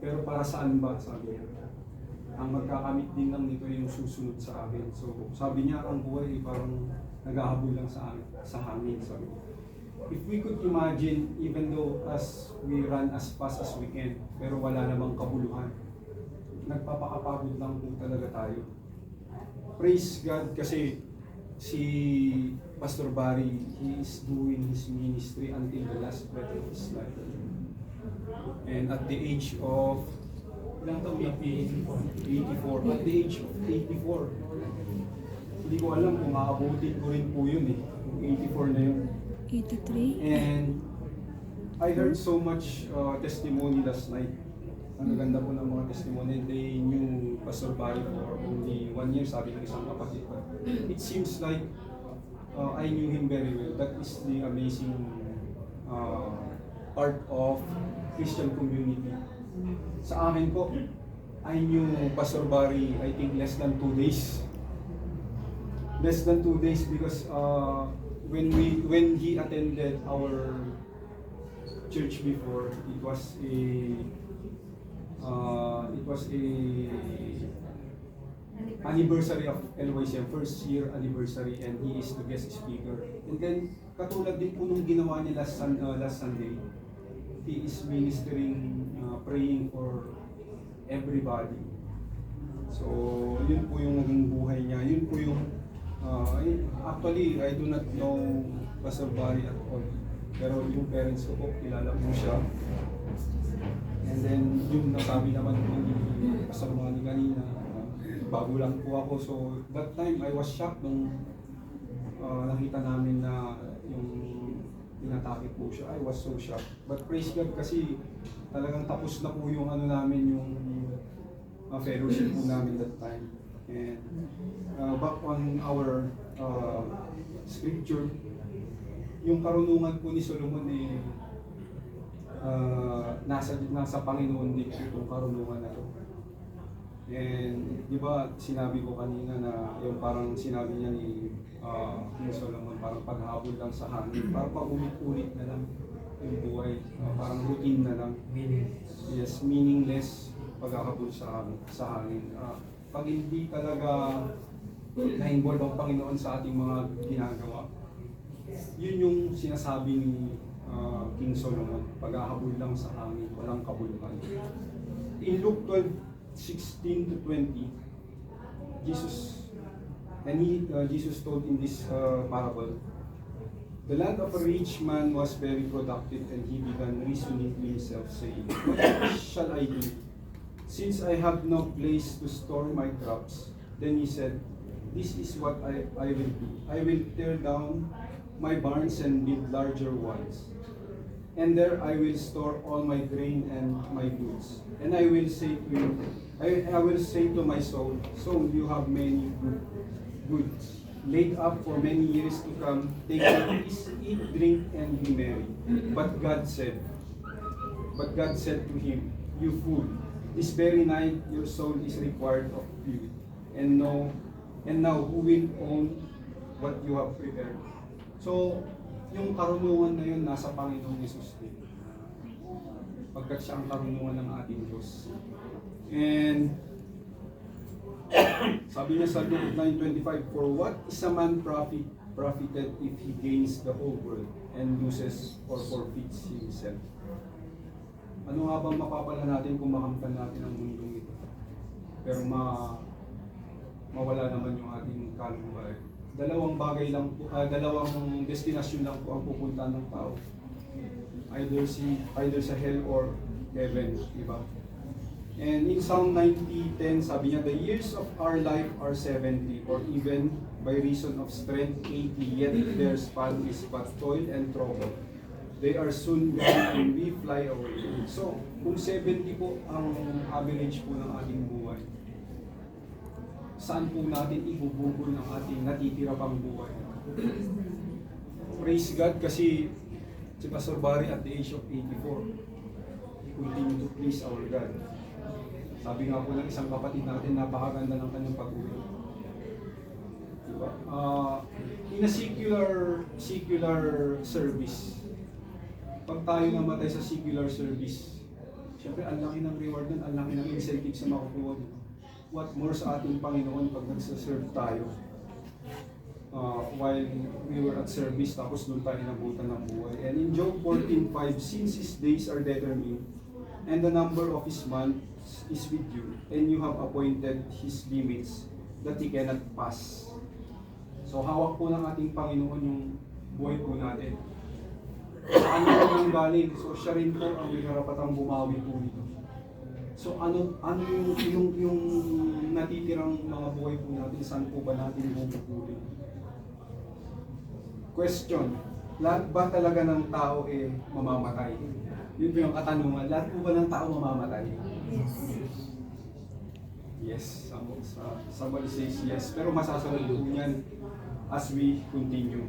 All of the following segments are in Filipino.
Pero para saan ba, sabi niya. Ang magkakamit din lang nito yung susunod sa akin. So sabi niya, ang buhay ay parang naghahabol lang sa hangin, sabi niya. If we could imagine, even though as we run as fast as we can, pero wala namang kabuluhan, nagpapakapagod lang po talaga tayo. Praise God kasi si Pastor Barry, he is doing his ministry until the last breath of his life. And at the age of ilang taon? 84. At the age of 84. Hindi ko alam kung aabutin ko rin po yun eh. Yung 84 na yun. 83. And I heard so much testimony last night. Ang ganda po ng mga testimony. They knew Pastor Barry for only 1 year, sabi ng isang kapatid ko. It seems like I knew him very well. That is the amazing part of Christian community. Sa akin po, I knew Pastor Barry, I think less than 2 days. Less than 2 days because when he attended our church before, it was a anniversary of LYCM, first year anniversary, and he is the guest speaker. And then katulad din po nung ginawa niya last Sunday, he is ministering, praying for everybody. So yun po yung naging buhay niya. Yun po yung actually I do not know Pastor Barry at all. Pero yung parents ko po, kilala po siya. And then yung nasabi naman po ni Pastor Manny kanina, bago lang po ako. So that time I was shocked nung nakita namin na yung inatake po siya. I was so shocked. But praise God kasi talagang tapos na po yung namin, yung fellowship po namin that time. And back on our scripture, yung karunungan po ni Solomon nasa Panginoon din po itong karunungan na to. And di ba sinabi ko kanina na yung parang sinabi niya ni Solomon, parang paghabol lang sa hangin, parang paulit-ulit na lang yung buhay, parang routine na lang. Yes, meaningless paghahabol sa hangin. Pag hindi talaga na-involve ang Panginoon sa ating mga ginagawa, yun yung sinasabi ni King Solomon, paghahabol lang sa hangin, walang kabuluhan. In Luke 12:16 to 20, Jesus told in this parable, the land of a rich man was very productive, and he began reasoning to himself, saying, what shall I do, since I have no place to store my crops? Then he said, this is what I will do. I will tear down my barns and build larger ones. And there I will store all my grain and my goods. And I will say to my soul, soul, you have many goods laid up for many years to come. Take your peace, eat, drink, and be merry. But God said to him, you fool, this very night your soul is required of you. And now who will own what you have prepared? So, yung karunungan na yun nasa Panginoong Hesus din. Pagkat siya ang karunungan ng ating Diyos. And sabi niya sa Luke 9:25, for what is a man profited if he gains the whole world and loses or forfeits himself? Ano nga bang mapapala natin kung makamtan natin ang mundong ito? Pero mawala naman yung ating kaluluwa. Dalawang bagay lang po, dalawang destinasyon lang po ang pupuntahan ng tao. Either sa hell or heaven, di ba? And in Psalm 90:10, sabi niya, the years of our life are 70, or even by reason of strength 80, yet their span is but toil and trouble. They are soon gone and we fly away. So, kung 70 po ang average po ng ating buhay, saan po natin ibubugol ang ating natitira pang buhay? Praise God kasi si Pastor Barry at the age of 84, he continued to please our God. Sabi nga po ng isang kapatid natin, napakaganda ng kanyang pag-uwi. Diba? In a secular service, pag tayo namatay sa secular service, Siyempre, ang laki ng reward nun, ang laki ng incentive sa makukuha. What more sa ating Panginoon pag nagsaserve tayo? While we were at service, tapos doon tayo nabutan ng buhay. And in Job 14:5, since his days are determined, and the number of his months is with you, and you have appointed his limits, that he cannot pass. So hawak po ng ating Panginoon yung buhay po natin. Sa ano po yung galing? So siya rin po ang may karapatang bumawi po nito. So ano yung natitirang mga buhay po natin, saan po ba natin bubukulin? Question, lahat ba talaga ng tao mamamatay? Yun po yung katanungan, lahat po ba ng tao mamamatay? Yes, somebody says yes, pero masasagot po yan as we continue.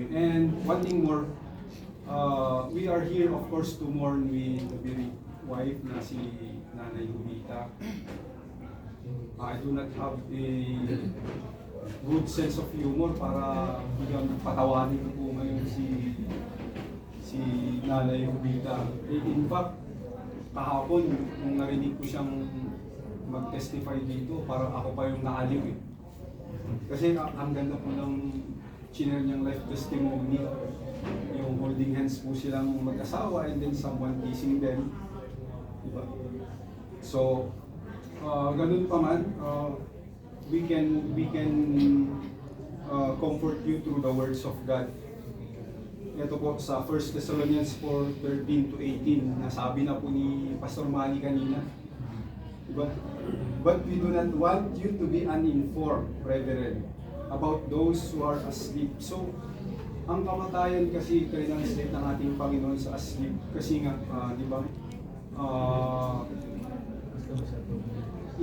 And one thing more, we are here of course to mourn with the bereaved wife na si Nanay Julita. I do not have a good sense of humor para biglang patawanin ko po ngayon si Nanay Julita. In fact, kahapon nung narinig ko siyang mag-testify dito, parang ako pa yung naaliw eh. Kasi ang ganda po ng channel niyang life testimony, yung holding hands po silang mag-asawa and then someone kissing them, diba? So ganun pa man, we can comfort you through the words of God. Ito po sa 1 Thessalonians 4:13 to 18, nasabi na po ni Pastor Manny kanina, diba? But we do not want you to be uninformed, brethren, about those who are asleep. So, ang kamatayan kasi translate ng ating Panginoon sa asleep kasi nga, di ba?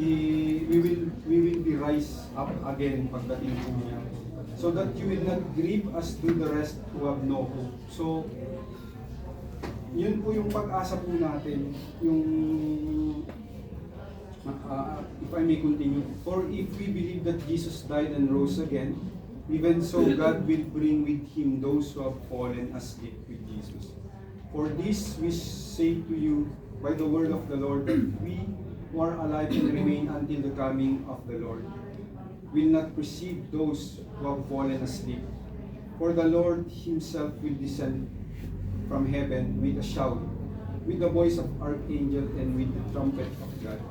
We will be rise up again pagdating po niya. So that you will not grieve as do the rest who have no hope. So, yun po yung pag-asa po natin, yung if I may continue, for if we believe that Jesus died and rose again, even so God will bring with him those who have fallen asleep with Jesus. For this we say to you by the word of the Lord, that we who are alive and remain until the coming of the Lord will not precede those who have fallen asleep. For the Lord himself will descend from heaven with a shout, with the voice of archangel, and with the trumpet of God.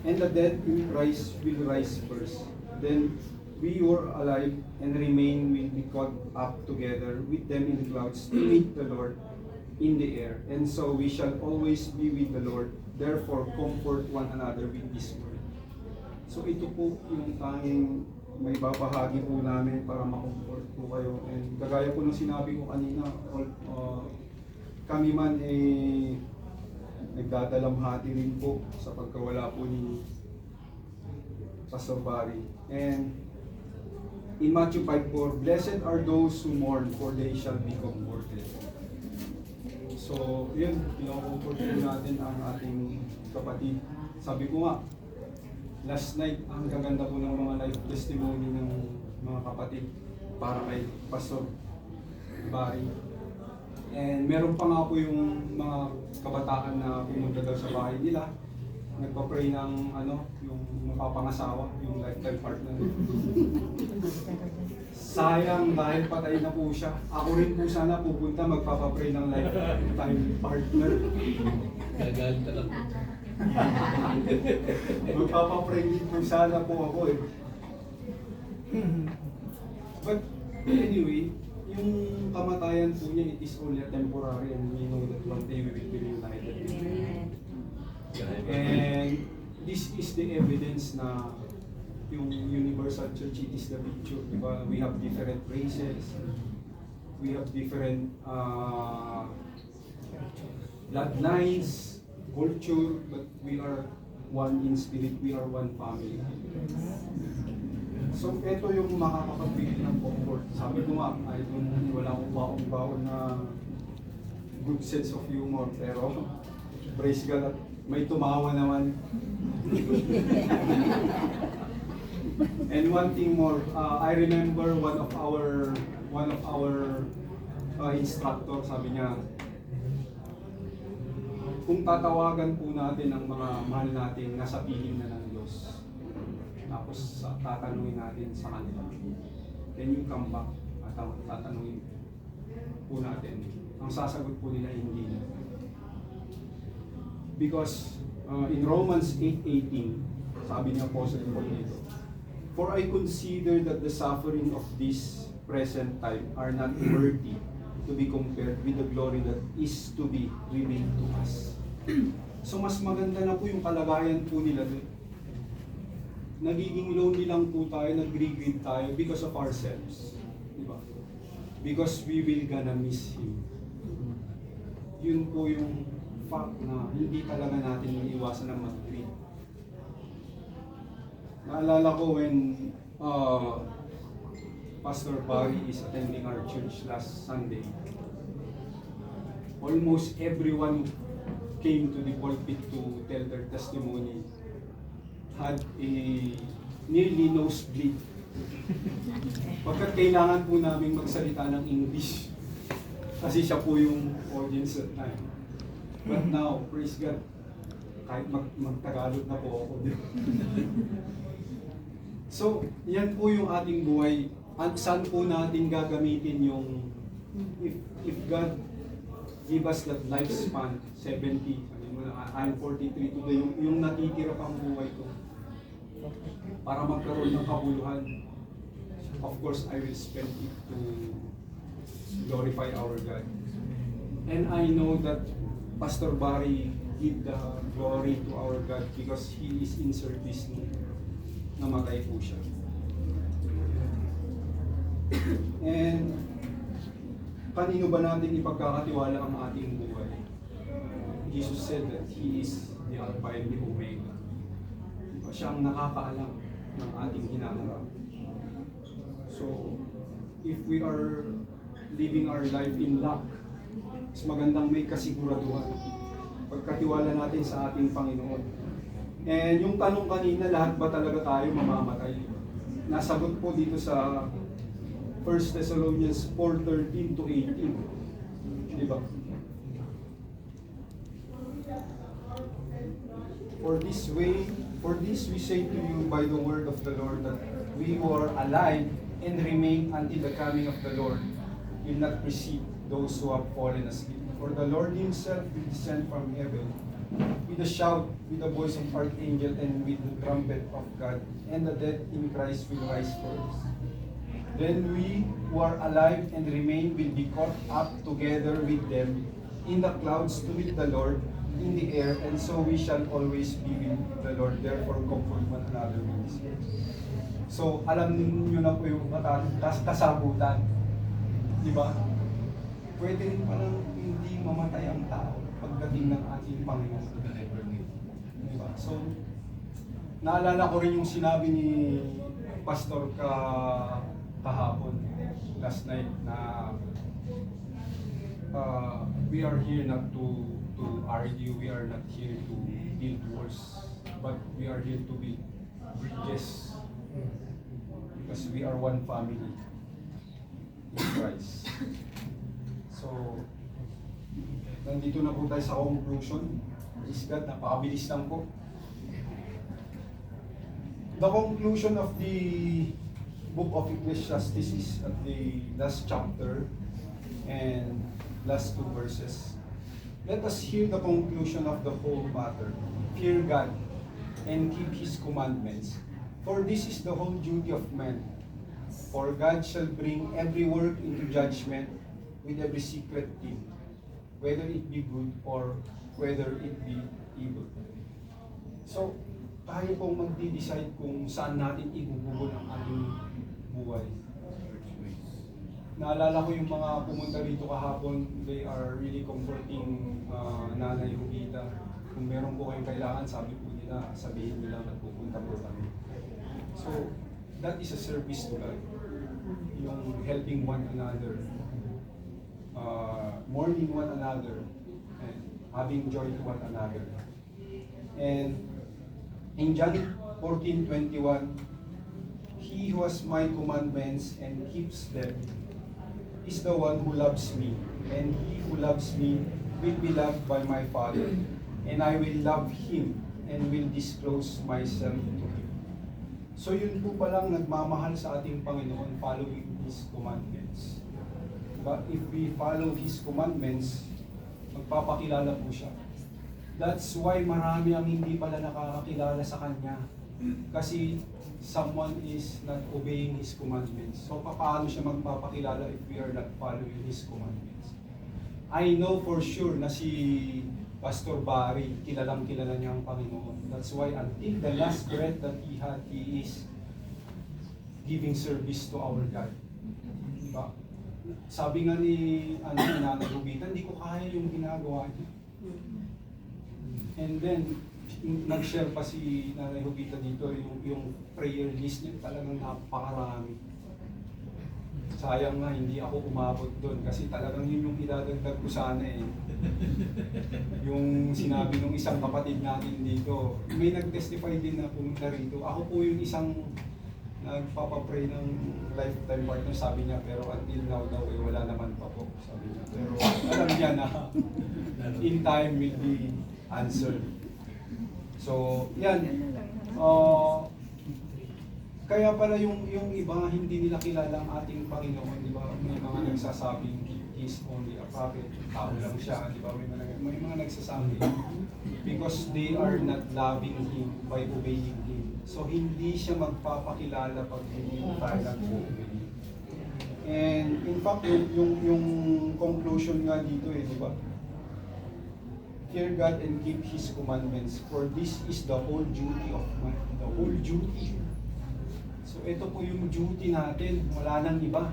And the dead in Christ will rise first. Then we who are alive and remain will be caught up together with them in the clouds to meet the Lord in the air. And so we shall always be with the Lord. Therefore, comfort one another with this word. So ito po yung tanging may babahagi po namin para makomfort po kayo. And kagaya po nung sinabi ko kanina, kami man nagdadalamhati rin po sa pagkawala po ni Pastor Barry. And in Matthew 5:4, blessed are those who mourn, for they shall be comforted. So, yun, pinakomfort po natin ang ating kapatid. Sabi ko nga, last night, ang gaganda po ng mga life testimony ng mga kapatid para kay Pastor Barry. And meron pa nga po yung mga kabataan na pumunta daw sa bahay nila, nagpa-pray ng yung mapapangasawa, yung lifetime partner. Sayang dahil patay na po siya. Ako rin po sana pupunta magpapa-pray ng lifetime partner. Gagalit talaga. Magpapa-pray din po sana po ako eh. But anyway, yung kamatayan po niya, it is only a temporary, and we know that one day we will be reunited with him. And this is the evidence na yung Universal Church, it is the picture, di ba? We have different races, we have different bloodlines, culture, but we are one in spirit, we are one family. So, ito yung makakapagbigay ng comfort. Sabi ko nga, wala akong baon-baon na good sense of humor, pero praise God at may tumawa naman. And one thing more, I remember one of our instructor, sabi niya, kung tatawagan po natin ang mga mahal natin nasa piling na ng Diyos, tapos tatanungin natin sa kanila, then you come back at tatanungin po natin, ang sasagot po nila hindi na. Because in Romans 8:18, sabi ni Apostle Paul dito, "For I consider that the suffering of this present time are not worthy to be compared with the glory that is to be revealed to us." So mas maganda na po yung kalagayan po nila doon. Nagiging lonely lang po tayo, nag-grieve tayo because of ourselves. Diba? Because we will gonna miss Him. Yun po yung fact na hindi talaga natin maiiwasan na mag-grieve. Naalala ko when Pastor Barry is attending our church last Sunday, almost everyone came to the pulpit to tell their testimony had a nearly nosebleed. Pagkat kailangan po namin magsalita ng English kasi siya po yung audience at time. But now, praise God, kahit magtagalog na po ako. So, yan po yung ating buhay. Saan po natin gagamitin yung if God give us that lifespan, 70, I'm 43 today, yung natitira pang buhay ko para magkaroon ng kabuluhan. Of course, I will spend it to glorify our God. And I know that Pastor Barry give the glory to our God because he is in service nung namatay po siya. And kanino ba natin ipagkakatiwala ang ating buhay? Jesus said that He is the Alpha and the Omega. Siya ang nakakaalam ng ating hinaharap. So, if we are living our life in lack, mas magandang may kasiguraduhan. Pagkatiwala natin sa ating Panginoon. And yung tanong kanina, lahat ba talaga tayo mamamatay? Nasagot po dito sa 1 Thessalonians 4:13 to 18. Diba? For this we say to you by the word of the Lord, that we who are alive and remain until the coming of the Lord will not precede those who have fallen asleep. For the Lord Himself will descend from heaven with a shout, with the voice of archangel, and with the trumpet of God, and the dead in Christ will rise first. Then we who are alive and remain will be caught up together with them in the clouds to meet the Lord in the air, and so we shall always be with the Lord. Therefore, comfort one another with these words. So, alam niyo na po yung kasabutan. Di ba? Pwede rin palang hindi mamatay ang tao pagdating ng ating Panginoon. Di ba? So, naalala ko rin yung sinabi ni Pastor kahapon, last night, na we are here not to argue, we are not here to build walls, but we are here to build bridges, because we are one family in Christ. So, nandito na po tayo sa conclusion. Praise God, napakabilis lang po. The conclusion of the book of Ecclesiastes is at the last chapter and last two verses. Let us hear the conclusion of the whole matter. Fear God and keep His commandments, for this is the whole duty of man. For God shall bring every work into judgment with every secret thing, whether it be good or whether it be evil. So, tayo pong magdi-decide kung saan natin ibubugol ang ating buhay. Naalala ko yung mga pumunta rito kahapon, they are really comforting Nanay Rugita. Kung meron po kayong kailangan, sabi po nila, sabihin nila at pupunta po kami. So, that is a service to God. Yung helping one another, mourning one another, and having joy to one another. And in John 14:21, He who has my commandments and keeps them is the one who loves me, and he who loves me will be loved by my Father, and I will love Him and will disclose myself to Him. So yun po palang nagmamahal sa ating Panginoon, following His commandments. But if we follow His commandments, magpapakilala po siya. That's why marami ang hindi pala nakakakilala sa Kanya. Kasi someone is not obeying His commandments. So paano siya magpapakilala if we are not following His commandments? I know for sure na si Pastor Barry, kilalang kilala niya ang Panginoon. That's why until the last breath that he had, he is giving service to our God. Diba? Sabi nga ni Nanay Rubita, hindi ko kaya yung ginagawa niya. And then, nag-share pa si Nanay Rubita dito, yung prayer list niya talagang napakarami. Sayang nga, hindi ako umabot doon kasi talagang yun yung idadagdag ko sana eh. Yung sinabi ng isang kapatid natin dito, may nag-testify din na pumunta rito. Ako po yung isang nagpapapray ng lifetime partner, sabi niya, pero until now daw eh, wala naman pa po, sabi niya. Pero alam niya na in time will be answered. So, yan. Kaya pala yung iba hindi nila kilala ang ating Panginoon, di ba? May mga nagsasabing He is only a prophet, tao lang siya, di ba? May mga nagsasabi because they are not loving Him by obeying Him. So hindi siya magpapakilala pag hindi tayo nag-obey. And in fact, yung conclusion nga dito eh, di ba? Fear God and keep His commandments, for this is the whole duty of man. The whole duty. So ito po yung duty natin, wala nang iba.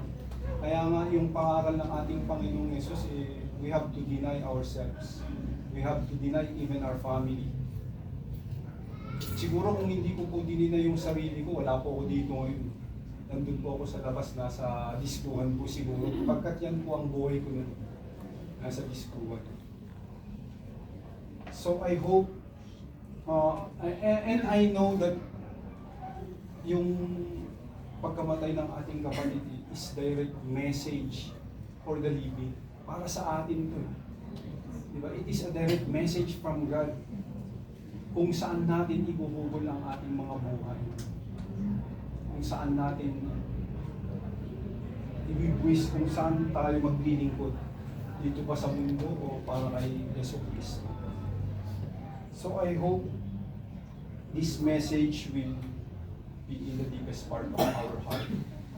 Kaya nga yung pangaral ng ating Panginoong Yesus, we have to deny ourselves. We have to deny even our family. Siguro kung hindi ko po dinina yung sarili ko, wala po ako dito ngayon. Nandun po ako sa labas, nasa diskuhan po siguro. Pagkat yan po ang buhay ko nun, nasa diskuhan. So I hope, and I know that yung pagkamatay ng ating kapatid is direct message for the living. Para sa atin to. Diba? It is a direct message from God kung saan natin ibubugol ang ating mga buhay. Kung saan natin ibibwis, kung saan tayo maglilingkod. Dito ba sa mundo o para kay Yesu Cristo. So I hope this message will be in the deepest part of our heart.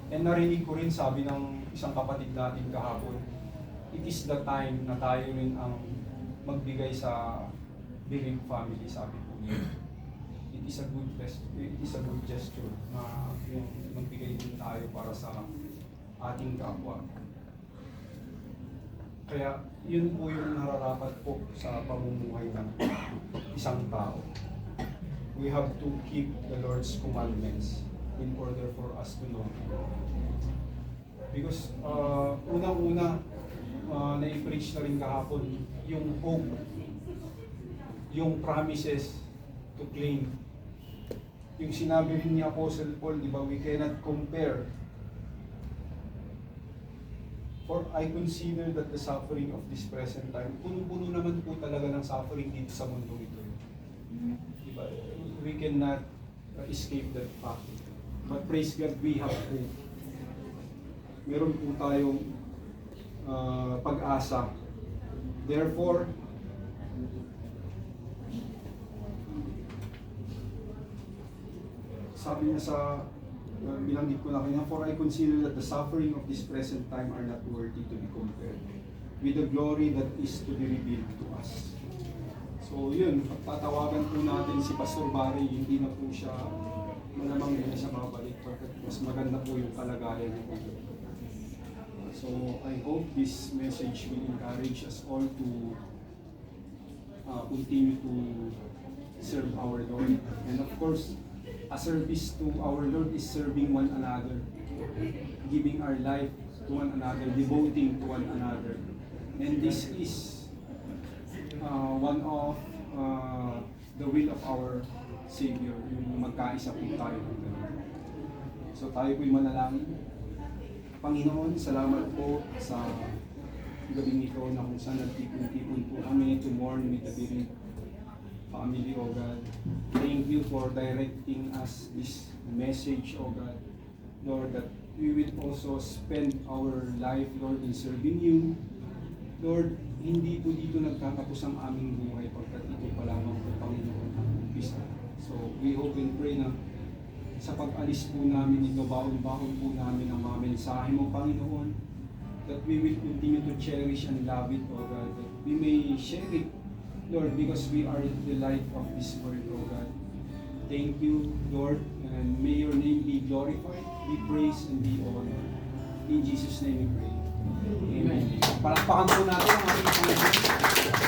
And narinig ko rin, sabi ng isang kapatid natin kahapon, it is the time na tayo rin ang magbigay sa bereaved family, sabi po niya. It is a good gesture na yung magbigay din tayo para sa ating kapwa. Kaya yun po yung nararapat po sa pamumuhay ng isang tao. We have to keep the Lord's commandments in order for us to know Him. Because unang-una, na-preach na rin kahapon, yung hope, yung promises to claim. Yung sinabi rin ni Apostle Paul, di ba, we cannot compare. For I consider that the suffering of this present time, puno-puno naman po talaga ng suffering dito sa mundo ito. Diba? We cannot escape that fact. But praise God, we have hope. Meron po tayong pag-asa. Therefore, sabi niya sa binanggit ko na kanya, for I consider that the suffering of this present time are not worthy to be compared with the glory that is to be revealed to us. So yun, pagtatawagan po natin si Pastor Barry, hindi na po siya, malamang hindi na siya mabalik, mas maganda po yung kalagayan niya po. So I hope this message will encourage us all to continue to serve our Lord. And of course, a service to our Lord is serving one another, giving our life to one another, devoting to one another. And this is one of the will of our Savior, yung magkaisa po tayo. So tayo po'y manalangin. Panginoon, salamat po sa gabing ito na kung saan nagtipon-tipon po kami to mourn with the bereaved family, O God. Thank you for directing us this message, O God. Lord, that we will also spend our life, Lord, in serving you. Lord, hindi po dito nagtatapos ang aming buhay pagkat ito pa lamang po, Panginoon, ang umpisa. So, we hope and pray na sa pag-alis po namin ito, baon-baon po namin ang mga mensahe mo, Panginoon, that we will continue to cherish and love it, O God, that we may share it, Lord, because we are the light of this world, O God. Thank you, Lord, and may your name be glorified, be praised, and be honored. In Jesus' name we pray. Amen. Palakpakan po natin ang ating Panginoon.